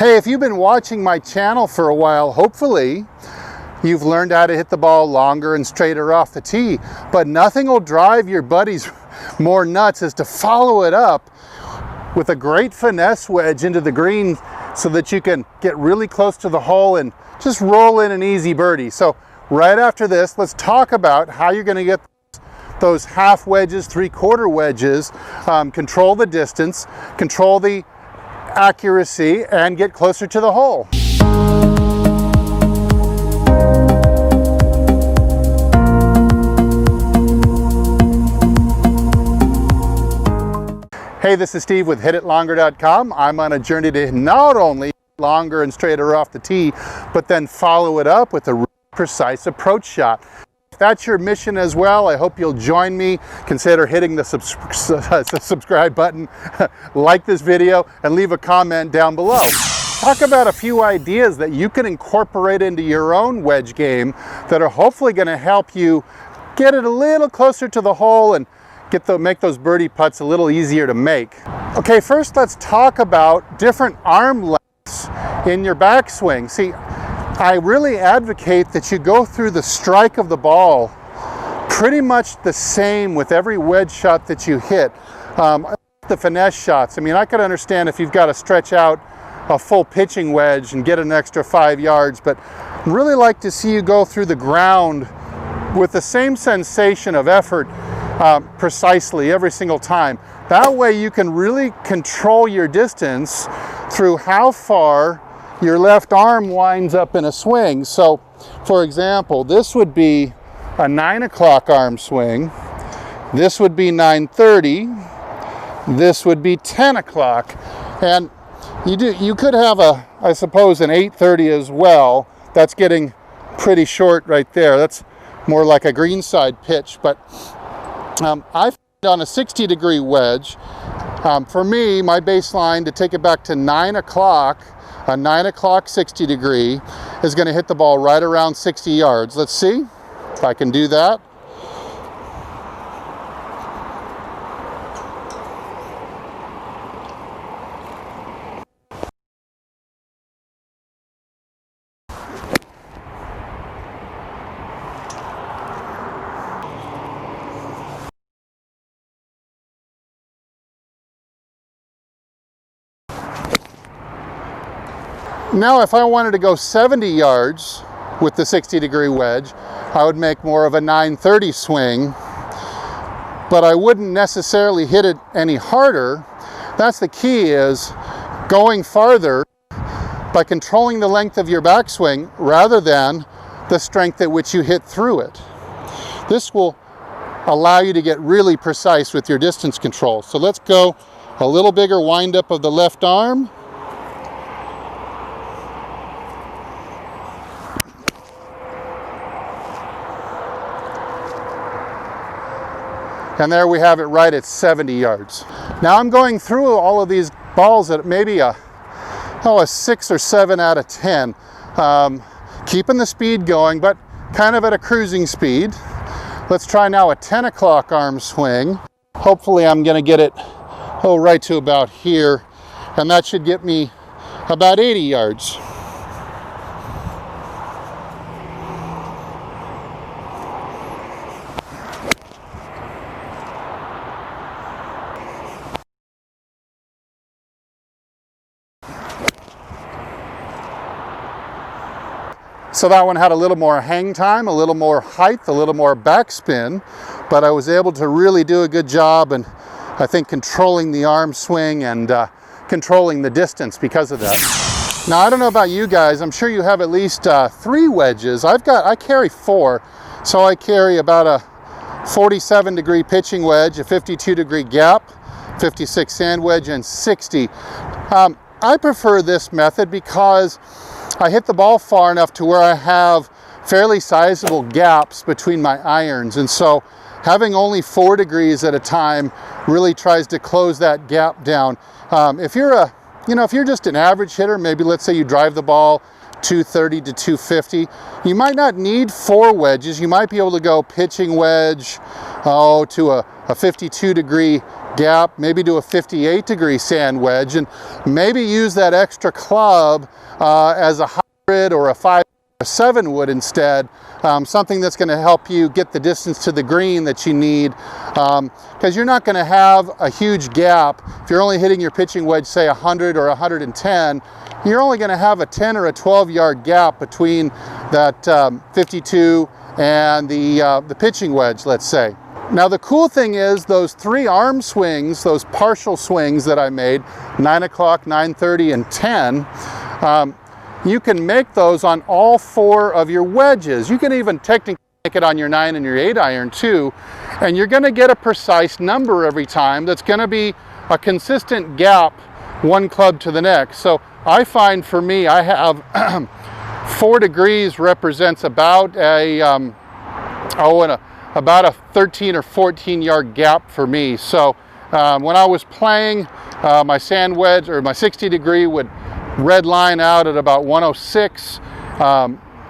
Hey, if you've been watching my channel for a while, hopefully you've learned how to hit the ball longer and straighter off the tee, but nothing will drive your buddies more nuts as to follow it up with a great finesse wedge into the green so that you can get really close to the hole and just roll in an easy birdie. So right after this, let's talk about how you're going to get those half wedges, 3/4 wedges, control the distance, control the accuracy, and get closer to the hole. Hey, this is Steve with HitItLonger.com. I'm on a journey to not only longer and straighter off the tee, but then follow it up with a really precise approach shot. If that's your mission as well, I hope you'll join me. Consider hitting the subscribe button, like this video, and leave a comment down below. Talk about a few ideas that you can incorporate into your own wedge game that are hopefully going to help you get it a little closer to the hole and make those birdie putts a little easier to make. Okay, first let's talk about different arm lengths in your backswing. See, I really advocate that you go through the strike of the ball pretty much the same with every wedge shot that you hit. The finesse shots, I mean, I could understand if you've got to stretch out a full pitching wedge and get an extra 5 yards, but I'd really like to see you go through the ground with the same sensation of effort precisely every single time. That way you can really control your distance through how far your left arm winds up in a swing. So, for example, this would be a 9 o'clock arm swing. This would be 9:30. This would be 10 o'clock. And you could have I suppose, an 8:30 as well. That's getting pretty short right there. That's more like a greenside pitch. But I've done a 60-degree wedge. For me, my baseline to take it back to 9 o'clock, a 9 o'clock 60 degree is going to hit the ball right around 60 yards. Let's see if I can do that. Now, if I wanted to go 70 yards with the 60-degree wedge, I would make more of a 9:30 swing, but I wouldn't necessarily hit it any harder. That's the key, is going farther by controlling the length of your backswing rather than the strength at which you hit through it. This will allow you to get really precise with your distance control. So let's go a little bigger wind up of the left arm. And there we have it right at 70 yards. Now I'm going through all of these balls at maybe a 6 or 7 out of 10. Keeping the speed going, but kind of at a cruising speed. Let's try now a 10 o'clock arm swing. Hopefully I'm gonna get it right to about here, and that should get me about 80 yards. So that one had a little more hang time, a little more height, a little more backspin, but I was able to really do a good job, and I think controlling the arm swing and controlling the distance because of that. Now, I don't know about you guys, I'm sure you have at least 3 wedges. I carry 4, so I carry about a 47-degree pitching wedge, a 52-degree gap, 56 sand wedge, and 60. I prefer this method because I hit the ball far enough to where I have fairly sizable gaps between my irons, and so having only 4 degrees at a time really tries to close that gap down. If you're if you're just an average hitter, maybe let's say you drive the ball 230 to 250. You might not need 4 wedges. You might be able to go pitching wedge, to a 52 degree gap, maybe to a 58 degree sand wedge, and maybe use that extra club as a hybrid or a 5 or 7 wood instead. Something that's going to help you get the distance to the green that you need, because you're not going to have a huge gap. If you're only hitting your pitching wedge, say 100 or 110, you're only going to have a 10 or a 12 yard gap between that 52 and the pitching wedge, let's say. Now the cool thing is those 3 arm swings, those partial swings that I made, 9 o'clock, 9:30, and 10, you can make those on all 4 of your wedges. You can even technically make it on your 9 and your 8 iron too, and you're going to get a precise number every time that's going to be a consistent gap one club to the next. So I find for me, I have 4 degrees represents about about a 13 or 14 yard gap for me. So when I was playing, my sand wedge or my 60 degree would red line out at about 106.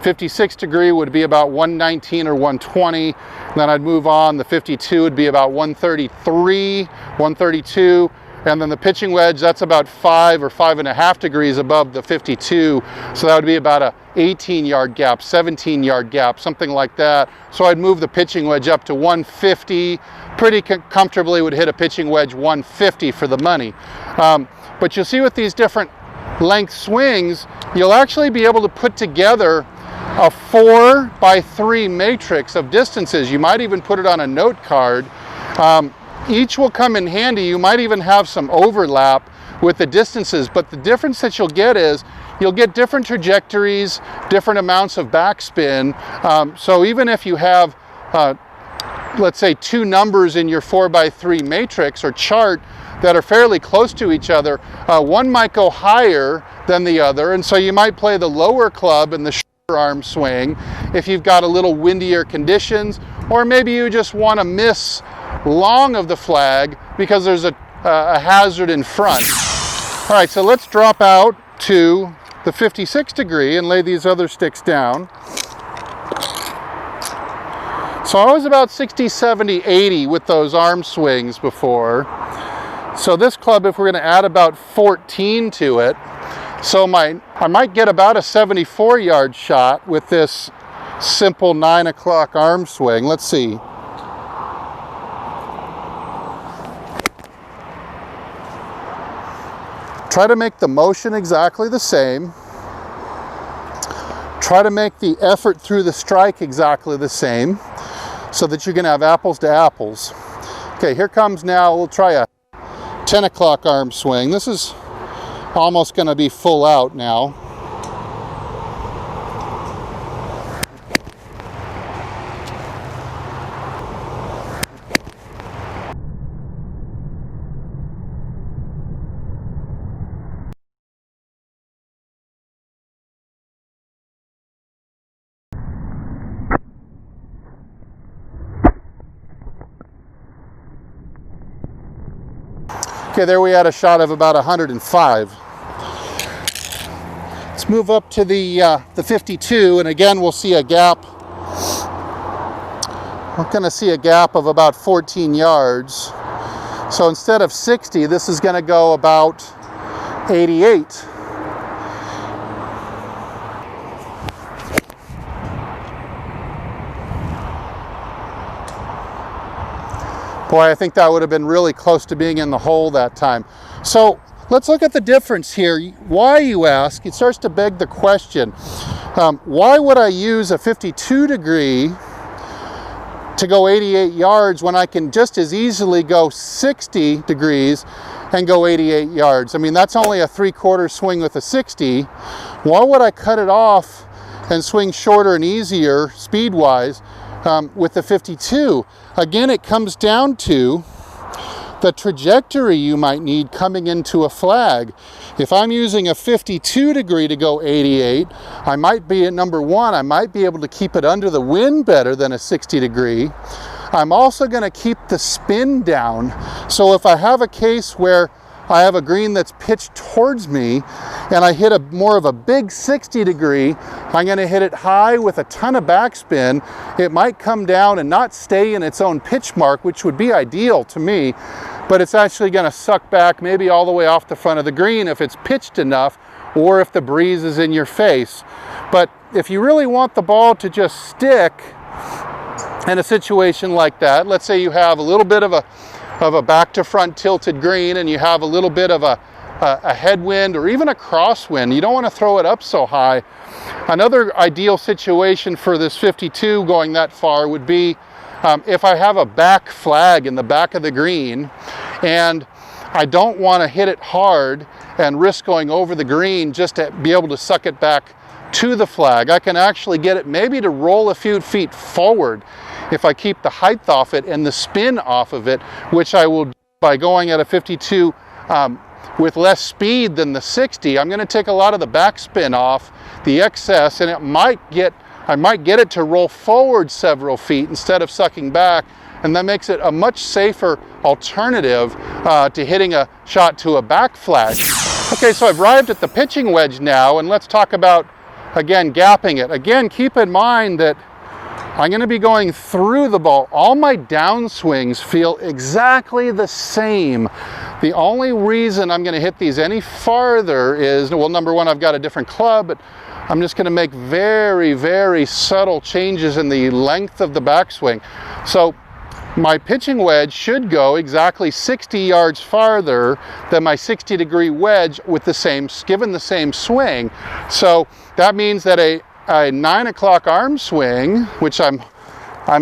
56 degree would be about 119 or 120. Then I'd move on. The 52 would be about 133, 132. And then the pitching wedge, that's about 5 or 5.5 degrees above the 52. So that would be about a 18 yard gap, 17 yard gap, something like that. So I'd move the pitching wedge up to 150. Pretty comfortably would hit a pitching wedge 150 for the money. But you'll see with these different length swings, you'll actually be able to put together a 4x3 matrix of distances. You might even put it on a note card. Each will come in handy. You might even have some overlap with the distances, but the difference that you'll get is you'll get different trajectories, different amounts of backspin. So even if you have, let's say, 2 numbers in your 4x3 matrix or chart that are fairly close to each other, one might go higher than the other, and so you might play the lower club in the shorter arm swing if you've got a little windier conditions, or maybe you just want to miss long of the flag because there's a hazard in front. All right, so let's drop out to the 56 degree and lay these other sticks down. So I was about 60, 70, 80 with those arm swings before. So this club, if we're going to add about 14 to it, so I might get about a 74 yard shot with this simple 9 o'clock arm swing. Let's see. Try to make the motion exactly the same. Try to make the effort through the strike exactly the same so that you can have apples to apples. Okay, here comes now, we'll try a 10 o'clock arm swing. This is almost going to be full out now. Okay, there we had a shot of about 105. Let's move up to the 52, and again we'll see a gap. We're going to see a gap of about 14 yards. So instead of 60, this is going to go about 88. Boy, I think that would have been really close to being in the hole that time. So let's look at the difference here. Why, you ask? It starts to beg the question. Why would I use a 52 degree to go 88 yards when I can just as easily go 60 degrees and go 88 yards? I mean, that's only a 3/4 swing with a 60. Why would I cut it off and swing shorter and easier speed-wise with the 52? Again, it comes down to the trajectory you might need coming into a flag. If I'm using a 52 degree to go 88, I might be at number 1, I might be able to keep it under the wind better than a 60 degree. I'm also going to keep the spin down. So if I have a case where I have a green that's pitched towards me and I hit more of a big 60 degree, I'm going to hit it high with a ton of backspin. It might come down and not stay in its own pitch mark, which would be ideal to me, but it's actually going to suck back maybe all the way off the front of the green if it's pitched enough, or if the breeze is in your face. But if you really want the ball to just stick in a situation like that, let's say you have a little bit of a back to front tilted green and you have a little bit of a headwind or even a crosswind, you don't want to throw it up so high. Another ideal situation for this 52 going that far would be if I have a back flag in the back of the green and I don't want to hit it hard and risk going over the green just to be able to suck it back to the flag. I can actually get it maybe to roll a few feet forward if I keep the height off it and the spin off of it, which I will do by going at a 52 with less speed than the 60. I'm going to take a lot of the backspin off, the excess, and I might get it to roll forward several feet instead of sucking back, and that makes it a much safer alternative to hitting a shot to a back flag. Okay, so I've arrived at the pitching wedge now, and let's talk about, again, gapping it. Again, keep in mind that I'm going to be going through the ball. All my downswings feel exactly the same. The only reason I'm going to hit these any farther is, well, number one, I've got a different club, but I'm just going to make very, very subtle changes in the length of the backswing. So my pitching wedge should go exactly 60 yards farther than my 60-degree wedge with given the same swing. So that means that a 9 o'clock arm swing, which I'm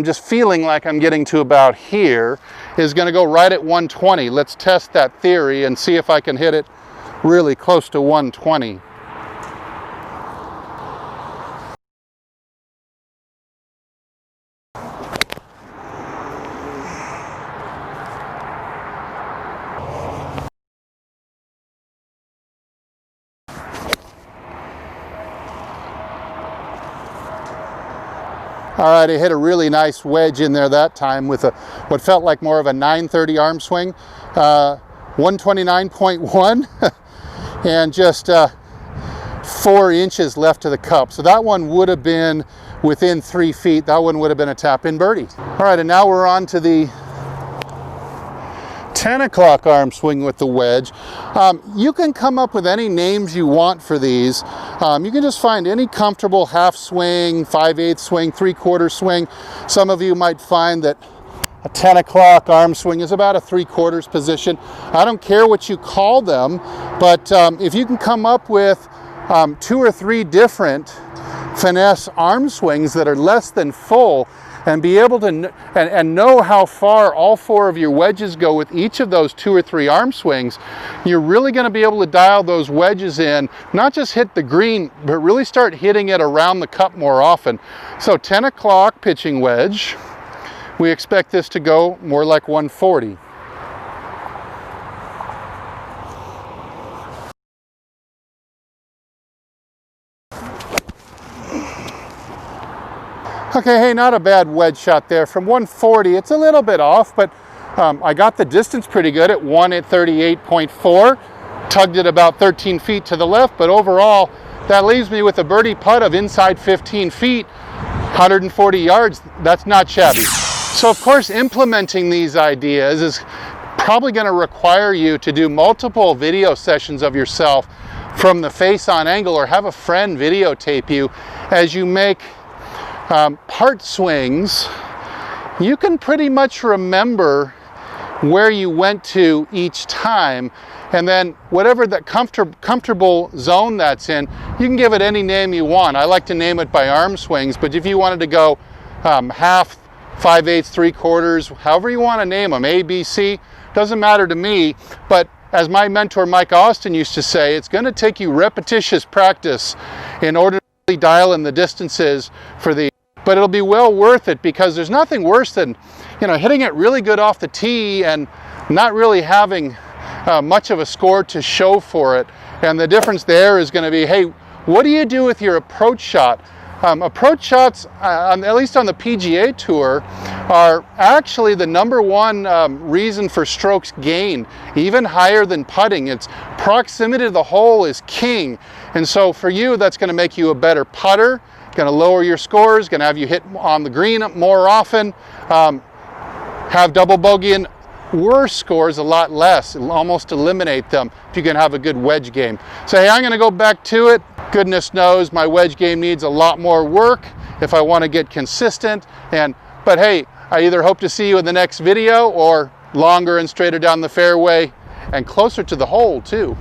just feeling like I'm getting to about here, is going to go right at 120. Let's test that theory and see if I can hit it really close to 120. All right, I hit a really nice wedge in there that time with what felt like more of a 930 arm swing, 129.1, and just 4 inches left to the cup. So that one would have been within 3 feet. That one would have been a tap-in birdie. All right, and now we're on to the 10 o'clock arm swing with the wedge. You can come up with any names you want for these. You can just find any comfortable half swing, 5/8 swing, 3/4 swing. Some of you might find that a 10 o'clock arm swing is about a 3/4 position. I don't care what you call them, but if you can come up with 2 or 3 different finesse arm swings that are less than full, and be able to and know how far all 4 of your wedges go with each of those 2 or 3 arm swings, you're really going to be able to dial those wedges in, not just hit the green, but really start hitting it around the cup more often. So 10 o'clock pitching wedge, we expect this to go more like 140. Okay, hey, not a bad wedge shot there. From 140, it's a little bit off, but I got the distance pretty good at 138.4, tugged it about 13 feet to the left, but overall, that leaves me with a birdie putt of inside 15 feet, 140 yards. That's not shabby. So of course, implementing these ideas is probably going to require you to do multiple video sessions of yourself from the face-on angle, or have a friend videotape you as you make part swings. You can pretty much remember where you went to each time, and then whatever that comfortable zone that's in, you can give it any name you want. I like to name it by arm swings, but if you wanted to go half, 5/8, 3/4, however you want to name them, A, B, C, doesn't matter to me. But as my mentor Mike Austin used to say, it's going to take you repetitious practice in order to really dial in the distances for the, but it'll be well worth it, because there's nothing worse than, you know, hitting it really good off the tee and not really having much of a score to show for it. And the difference there is going to be, hey, what do you do with your approach shot? Approach shots, at least on the PGA Tour, are actually the #1 reason for strokes gained, even higher than putting. It's proximity to the hole is king. And so for you, that's going to make you a better putter, going to lower your scores, going to have you hit on the green more often, have double bogey and worse scores a lot less, almost eliminate them if you can have a good wedge game. So hey, I'm going to go back to it. Goodness knows my wedge game needs a lot more work if I want to get consistent. But hey, I either hope to see you in the next video or longer and straighter down the fairway and closer to the hole too.